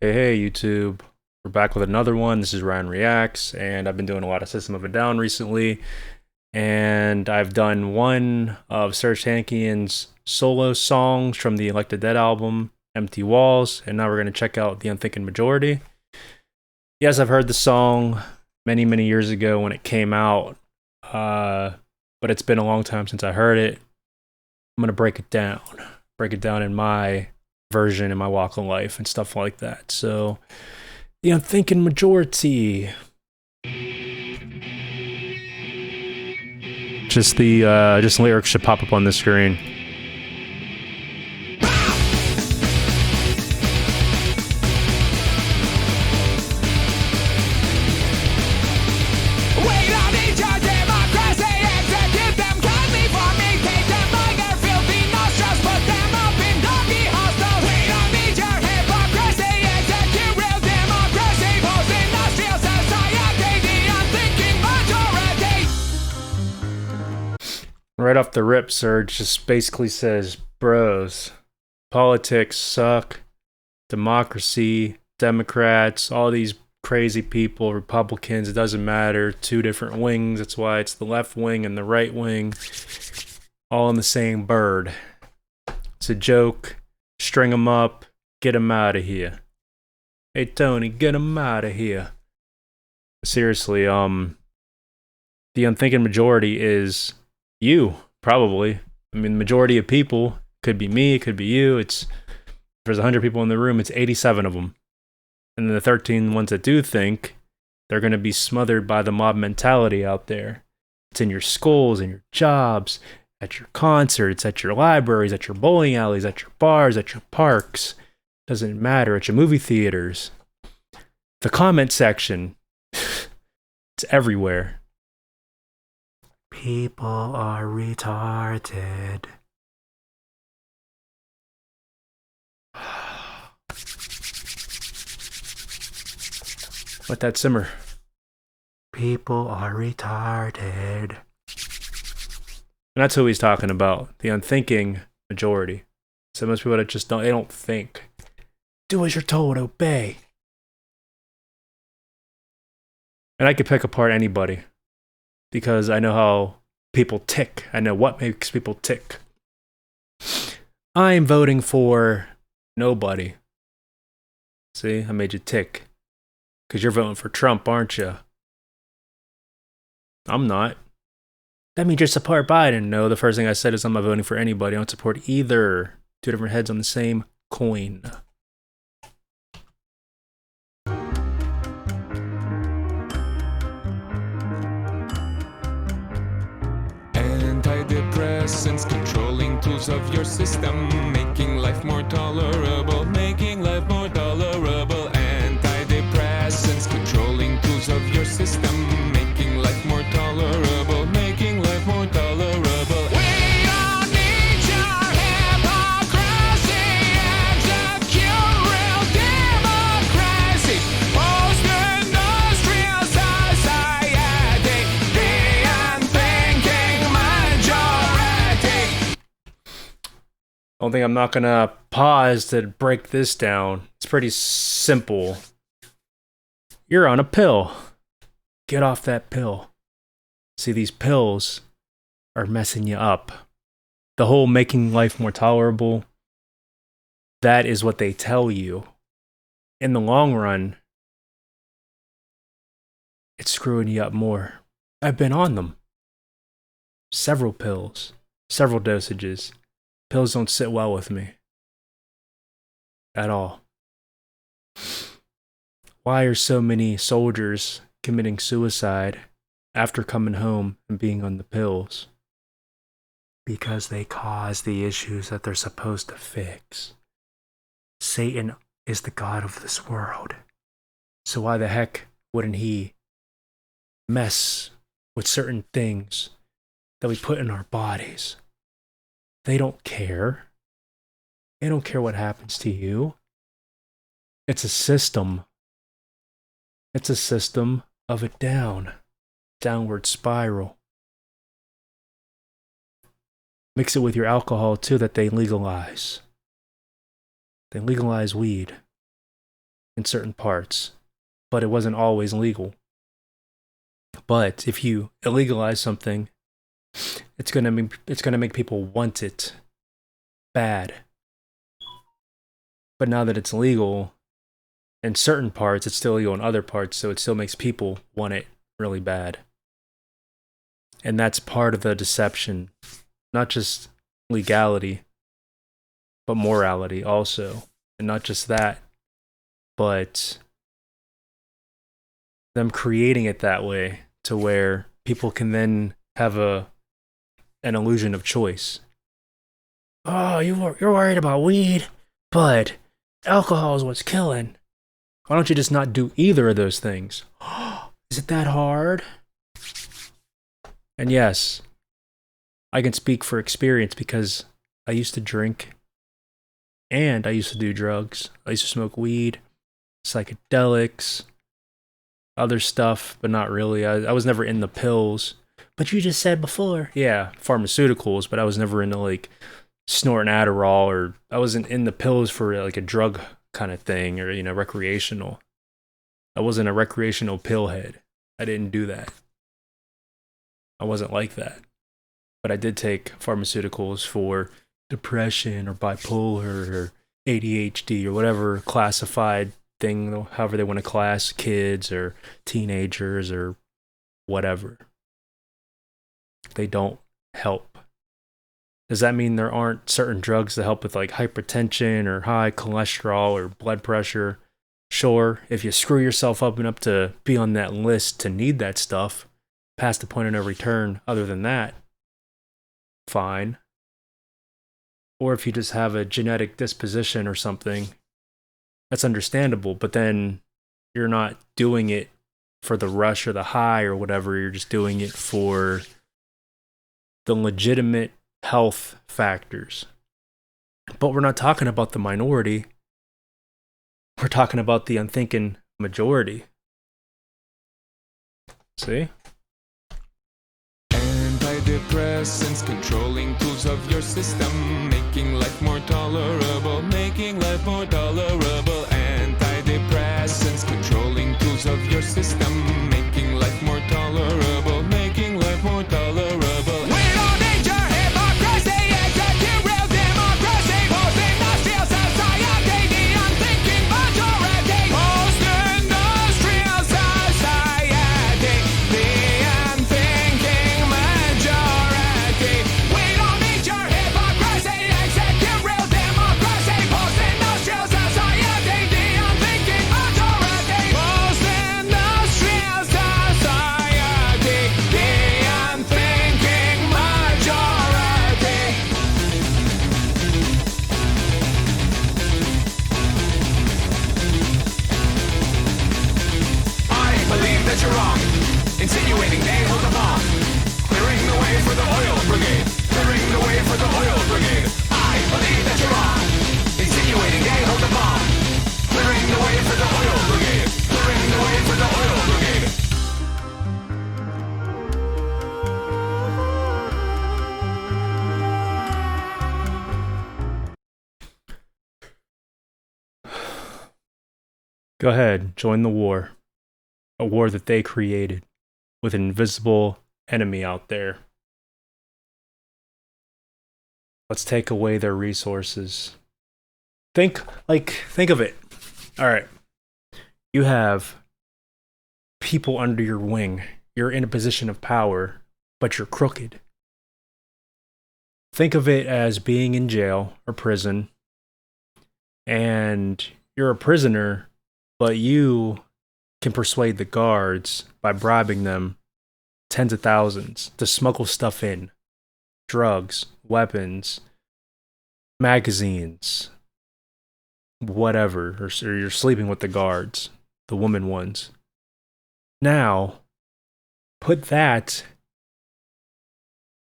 Hey, YouTube. We're back with another one. This is RyanREAX, and I've been doing a lot of System of a Down recently. And I've done one of Serj Tankian's solo songs from the Elected Dead album, Empty Walls, and now we're going to check out the Unthinking Majority. Yes, I've heard the song many, many years ago when it came out, but it's been a long time since I heard it. I'm going to break it down in my version in my walk of life and stuff like that. So, the Unthinking Majority. Just lyrics should pop up on the screen. Right off the rip, Serj just basically says, bros, politics suck, democracy, Democrats, all these crazy people, Republicans, it doesn't matter, two different wings, that's why it's the left wing and the right wing, all in the same bird. It's a joke, string them up, get them out of here. Hey Tony, get them out of here. Seriously, the Unthinking Majority is you, probably. I mean, the majority of people, could be me, it could be you. If there's 100 people in the room, it's 87 of them. And then the 13 ones that do think, they're going to be smothered by the mob mentality out there. It's in your schools, in your jobs, at your concerts, at your libraries, at your bowling alleys, at your bars, at your parks. Doesn't matter, at your movie theaters. The comment section, it's everywhere. People are retarded. Let that simmer. People are retarded. And that's who he's talking about. The unthinking majority. So most people that just they don't think. Do as you're told, obey. And I could pick apart anybody. Because I know how people tick. I know what makes people tick. I'm voting for nobody. See, I made you tick. Because you're voting for Trump, aren't you? I'm not. That means you support Biden. No, the first thing I said is I'm not voting for anybody. I don't support either. Two different heads on the same coin. Antidepressants, controlling tools of your system, making life more tolerable, making life more tolerable. Antidepressants, controlling tools of your system, making life more tolerable, making life more tolerable. We don't need your hypocrisy, execute real democracy, post-industrial society, the unthinking majority. I don't think I'm not gonna pause to break this down. It's pretty simple. You're on a pill. Get off that pill. See, these pills are messing you up. The whole making life more tolerable, that is what they tell you. In the long run, it's screwing you up more. I've been on them. Several pills, several dosages. Pills don't sit well with me. At all. Why are so many soldiers committing suicide after coming home and being on the pills? Because they cause the issues that they're supposed to fix. Satan is the god of this world. So why the heck wouldn't he mess with certain things that we put in our bodies? They don't care. They don't care what happens to you. It's a system. It's a system of a downward spiral. Mix it with your alcohol too that they legalize. They legalize weed. in certain parts, but it wasn't always legal. But if you illegalize something, it's gonna make people want it bad. But now that it's legal in certain parts, it's still illegal in other parts, so it still makes people want it really bad. And that's part of the deception, not just legality, but morality also. And not just that, but them creating it that way to where people can then have an illusion of choice. Oh, you're worried about weed, but alcohol is what's killing. Why don't you just not do either of those things? Is it that hard? And yes, I can speak for experience because I used to drink and I used to do drugs. I used to smoke weed, psychedelics, other stuff, but not really. I was never in the pills. But you just said before. Yeah, pharmaceuticals, but I was never into like snorting Adderall, or I wasn't in the pills for like a drug kind of thing, or, you know, recreational. I wasn't a recreational pill head. I didn't do that. I wasn't like that. But I did take pharmaceuticals for depression or bipolar or ADHD or whatever classified thing, however they want to class kids or teenagers or whatever. They don't help. Does that mean there aren't certain drugs that help with like hypertension or high cholesterol or blood pressure? Sure, if you screw yourself up enough to be on that list to need that stuff, past the point of no return, other than that, fine. Or if you just have a genetic disposition or something, that's understandable, but then you're not doing it for the rush or the high or whatever, you're just doing it for the legitimate health factors. But we're not talking about the minority. We're talking about the unthinking majority. See? Antidepressants, controlling tools of your system, making life more tolerable, making life more tolerable. Antidepressants, controlling tools of your system, making life more tolerable, making life more tolerable. We don't need your hypocrisy, execute real democracy, post-industrial society, the unthinking majority. Post-industrial society, the unthinking majority. We don't need your hypocrisy, execute real democracy, post-industrial society, the unthinking majority. Post-industrial society, the unthinking majority. I believe that you're wrong, insinuating they hold the bomb, clearing the way for the oil brigade, clearing the way for the oil brigade. I believe that you're wrong, insinuating they hold the bomb, clearing the way for the oil brigade, clearing the way for the oil brigade. Go ahead, join the war. A war that they created with an invisible enemy out there. Let's take away their resources. Think of it. All right. You have people under your wing. You're in a position of power, but you're crooked. Think of it as being in jail or prison, and you're a prisoner, but you can persuade the guards by bribing them tens of thousands to smuggle stuff in. Drugs, weapons, magazines, whatever. Or you're sleeping with the guards, the woman ones. Now, put that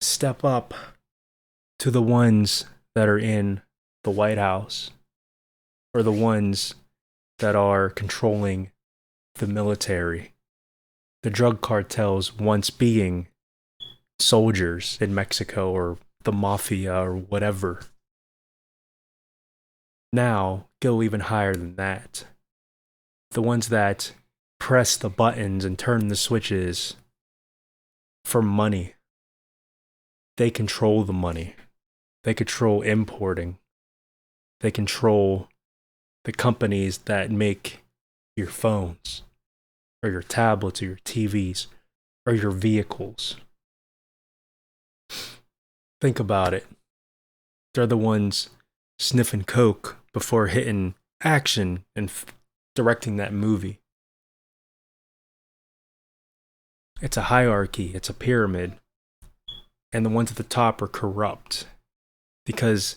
step up to the ones that are in the White House, or the ones that are controlling the military. The drug cartels once being soldiers in Mexico or the mafia or whatever. Now, go even higher than that. the ones that press the buttons and turn the switches for money. They control the money. They control importing. They control the companies that make your phones, or your tablets, or your TVs, or your vehicles. Think about it. They're the ones sniffing coke before hitting action and directing that movie. It's a hierarchy, it's a pyramid. And the ones at the top are corrupt. Because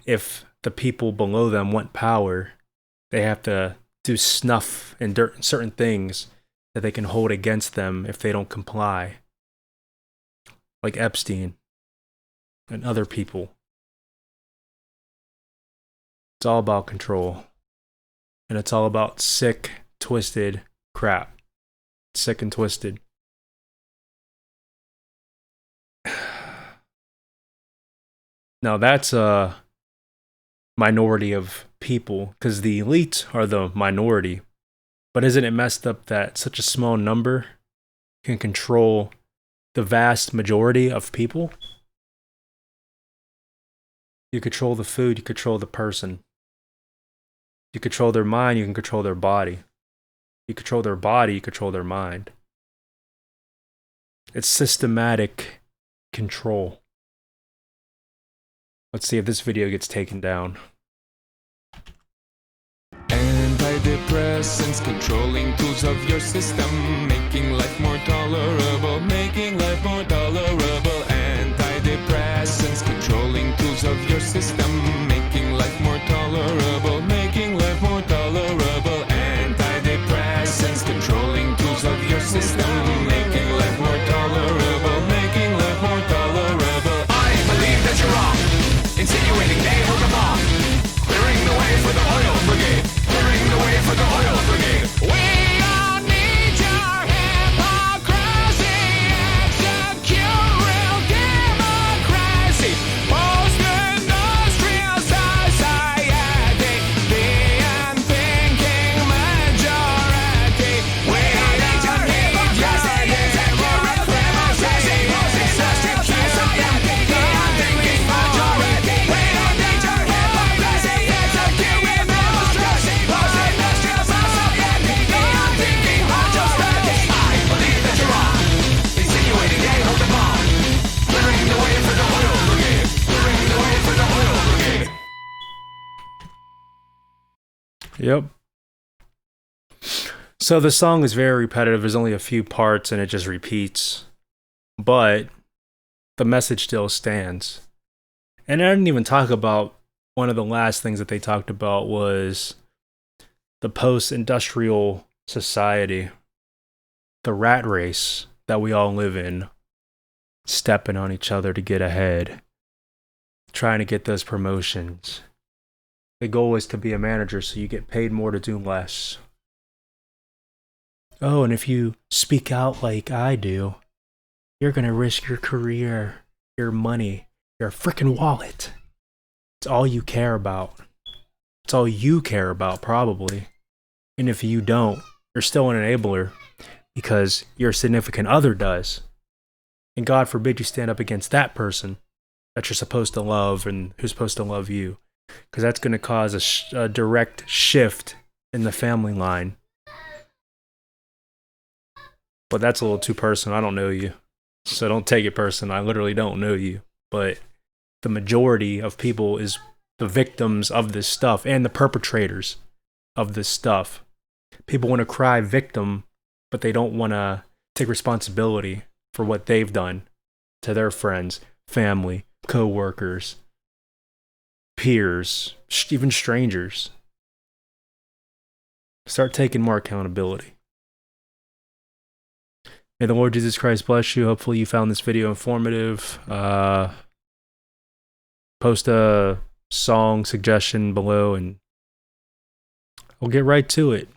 if the people below them want power, they have to do snuff and certain things that they can hold against them if they don't comply. Like Epstein and other people. It's all about control. And it's all about sick, twisted crap. Sick and twisted. Now that's a minority of people, because the elite are the minority. But isn't it messed up that such a small number can control the vast majority of people? You control the food, you control the person. You control their mind, you can control their body. You control their body, you control their mind. It's systematic control. Let's see if this video gets taken down. Antidepressants, controlling tools of your system, making life more tolerable, making life more tolerable. Antidepressants, controlling tools of your system, making life more tolerable, making life more tolerable. Antidepressants, controlling tools of your system, making life more tolerable, making life more tolerable. I believe that you're wrong, insinuating they hold the bomb, clearing the way for the oil brigade, clearing the way for the oil brigade. We don't need your hypocrisy, execute real democracy, post-industrial society, the unthinking majority. We don't need your hypocrisy, execute real democracy, post-industrial society, the unthinking majority. We don't need your hypocrisy, execute real democracy, post-industrial society, the unthinking majority. I believe that you're wrong, insinuating they hold the bomb, clearing the way for the oil brigade, clearing the way for the oil brigade. Yep. So the song is very repetitive. There's only a few parts and it just repeats. But the message still stands. And I didn't even talk about one of the last things that they talked about was the post-industrial society. The rat race that we all live in. Stepping on each other to get ahead. Trying to get those promotions. The goal is to be a manager so you get paid more to do less. Oh, and if you speak out like I do, you're going to risk your career, your money, your freaking wallet. It's all you care about. It's all you care about, probably. And if you don't, you're still an enabler because your significant other does. And God forbid you stand up against that person that you're supposed to love and who's supposed to love you. Because that's going to cause a direct shift in the family line. But that's a little too personal. I don't know you. So don't take it personal. I literally don't know you. But the majority of people is the victims of this stuff and the perpetrators of this stuff. People want to cry victim, but they don't want to take responsibility for what they've done to their friends, family, co-workers, peers, even strangers. Start taking more accountability. May the Lord Jesus Christ bless you. Hopefully you found this video informative. Post a song suggestion below and we'll get right to it.